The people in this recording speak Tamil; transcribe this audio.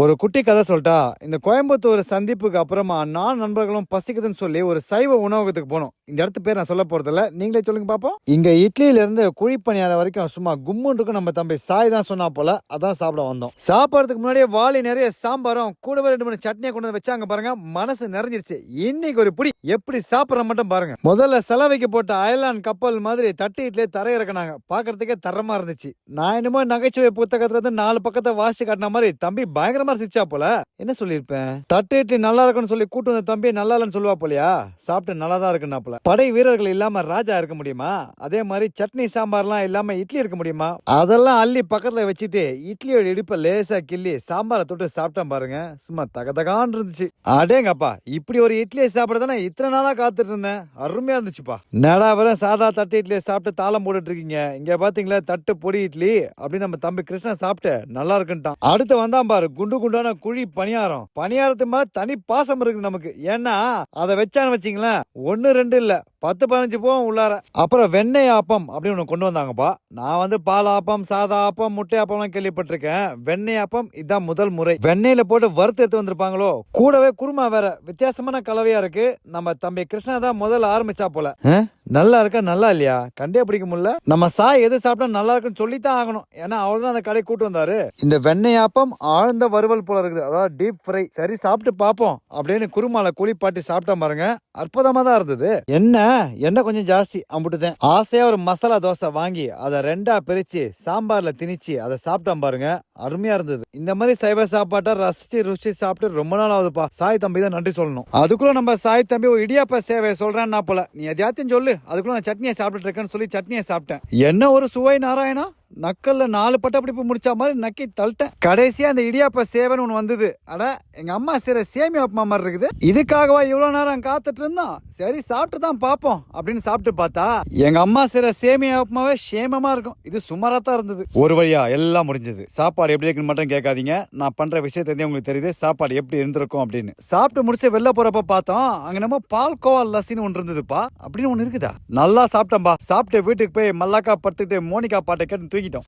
ஒரு குட்டி கதை சொல்லிட்டா. இந்த கோயம்புத்தூர் சந்திப்புக்கு அப்புறமா நான் நண்பர்களும் பசிக்குதுன்னு சொல்லி ஒரு சைவ உணவகத்துக்கு போனோம். இந்த இடத்து பேர் நான் சொல்ல போறதில்ல, நீங்களே சொல்லுங்க பாப்போம். இங்க இட்லியில இருந்து குழிப்பணியாரம் வரைக்கும் சும்மா கும்முன்னு இருக்கும். நம்ம தம்பி சாய் தான் சொன்னா போல, அதான் சாப்பிட வந்தோம். சாப்பிடறதுக்கு முன்னாடியே வாளி நிறைய சாம்பாரும் கூடவே 2 3 சட்னியை கொண்டு வந்து வச்சாங்க பாருங்க. மனசு நிறைஞ்சிருச்சு. இன்னைக்கு ஒரு புடி எப்படி சாப்பிடுற மட்டும் பாருங்க. முதல்ல செலவைக்கு போட்ட அயலான் கப்பல் மாதிரி தட்டு இட்லியே தரையிறக்கினாங்க. பாக்குறதுக்கே தரமா இருந்துச்சு. நான் என்னமோ நகைச்சுவை புத்தகத்துல இருந்து 4 பக்கத்தை வாசி காட்டின மாதிரி தம்பி பயங்கரமா சிரிச்சா போல. என்ன சொல்லிருப்பேன், தட்டு இட்லி நல்லா இருக்குன்னு சொல்லி கூட்டு வந்த தம்பி நல்லா இல்லன்னு சொல்லுவா போலியா. சாப்பிட்டு நல்லா தான் இருக்குன்னாப்புல. படை வீரர்கள் இல்லாம ராஜா இருக்க முடியுமா? அதே மாதிரி சட்னி சாம்பார்லாம் இல்லாம இட்லி இருக்க முடியுமா? அதெல்லாம் அள்ளி பக்கத்துல வச்சுட்டு இட்லியோட இடிப்ப லேசா கிள்ளி சாம்பாரை தொட்டு சாப்பிட்டேன் பாருங்க. சும்மா தகதகான்னு இருந்துச்சு. அடேங்கப்பா, இப்படி ஒரு இட்லியை சாப்பிடதானே இத்தனை நாளா காத்துட்டு இருந்தேன். அருமையா இருந்துச்சுப்பா. நடா வர சாதா தட்டு இட்லியை சாப்பிட்டு தாளம் போட்டுட்டு இருக்கீங்க. இங்க பாத்தீங்களா தட்டு பொடி இட்லி அப்படின்னு நம்ம தம்பி கிருஷ்ணன் சாப்பிட்டு நல்லா இருக்குன்ட்டான். அடுத்து வந்தான் பாரு குண்டு குண்டான குழி பணியாரம். பணியாரத்து மேல தனி பாசம் இருக்குது நமக்கு. ஏன்னா அதை வச்சான்னு வச்சிங்களேன், 1 2 இல்ல 10 15 போவோம் உள்ளார. அப்புறம் வெண்ணெய் ஆப்பம் அப்படின்னு ஒண்ணு கொண்டு வந்தாங்கப்பா. நான் வந்து பால் ஆப்பம், சாதா ஆப்பம், முட்டை ஆப்பம்லாம் கேள்விப்பட்டிருக்கேன். வெண்ணெய் ஆப்பம் இதான் முதல் முறை. வெண்ணெயில போட்டு வறுத்து எடுத்து வந்திருப்பாங்களோ. கூடவே குருமா வேற. வித்தியாசமான கலவையா இருக்கு. நம்ம தம்பி கிருஷ்ணா தான் முதல்ல ஆரம்பிச்சா போல. நல்லா இருக்கா நல்லா இல்லையா கண்டே பிடிக்க முடியல. நம்ம சாய் எது சாப்பிட்டா நல்லா இருக்குன்னு சொல்லித்தான் ஆகணும். ஏன்னா அவ்வளவுதான் அந்த கடை கூட்டு வந்தாரு. இந்த வெண்ணெய் ஆப்பம் ஆழ்ந்த வறுவல் போல இருக்குது. அதாவது டீப் ஃப்ரை. சரி சாப்பிட்டு பாப்போம் அப்படின்னு குருமால குளிப்பாட்டி சாப்பிட்டா பாருங்க. அற்புதமா தான் இருந்தது. என்ன கொஞ்சம் ஜாஸ்தி அம்புட்டுதான். ஆசையா ஒரு மசாலா தோசை வாங்கி அதை 2ஆ பிரிச்சு சாம்பார்ல திணிச்சு அதை சாப்பிட்டான் பாருங்க. அருமையா இருந்தது. இந்த மாதிரி சைவ சாப்பாட்டை ரசிச்சு ருசி சாப்பிட்டு ரொம்ப நாள் ஆகுதுப்பா. சாய் தம்பி தான் நன்றி சொல்லணும். அதுக்குள்ள நம்ம சாய் தம்பி ஒரு இடியாப்ப சேவை சொல்றேன்னா போல, நீ எதையாச்சும் சொல்லு. அதுக்குள்ள நான் சட்னியை சாப்பிட்டு இருக்கேன்னு சொல்லி சட்னியை சாப்பிட்டேன். என்ன ஒரு சுவை நாராயணா. நக்கல்ல 4 பட்டப்பிடிப்பு முடிச்சா மாதிரி நக்கி தள்ளிட்டேன். கடைசியா அந்த இடியாப்ப சேவன் ஒண்ணு வந்தது. அட, எங்க அம்மா செய்ற சேமியா உப்புமா மாதிரி இருக்குது. இதுக்காகவா இவ்வளவு நேரம் காத்துட்டு இருந்தோம். சரி சாப்பிட்டு தான் பாப்போம் அப்படின்னு சாப்பிட்டு பார்த்தா எங்க அம்மா செய்ற சேமியா உப்புமாவே சேமமா இருக்கும். இது சுமாரா தான் இருந்தது. ஒரு வழியா எல்லாம் முடிஞ்சது. சாப்பாடு எப்படி இருக்குன்னு மட்டும் கேட்காதீங்க. நான் பண்ற விஷயத்த உங்களுக்கு தெரியுது சாப்பாடு எப்படி இருந்திருக்கும் அப்படின்னு. சாப்பிட்டு முடிச்சு வெளில போறப்ப பார்த்தோம், அங்க நம்ம பால்கோவா லஸ்ஸின்னு ஒன்று இருந்ததுப்பா. அப்படின்னு ஒண்ணு இருக்குதா. நல்லா சாப்பிட்டேன்பா. சாப்பிட்டு வீட்டுக்கு போய் மல்லாக்கா படுத்துக்கிட்டு மோனிகா பாட்டை கேட்டு தூங்கிட்டோம்.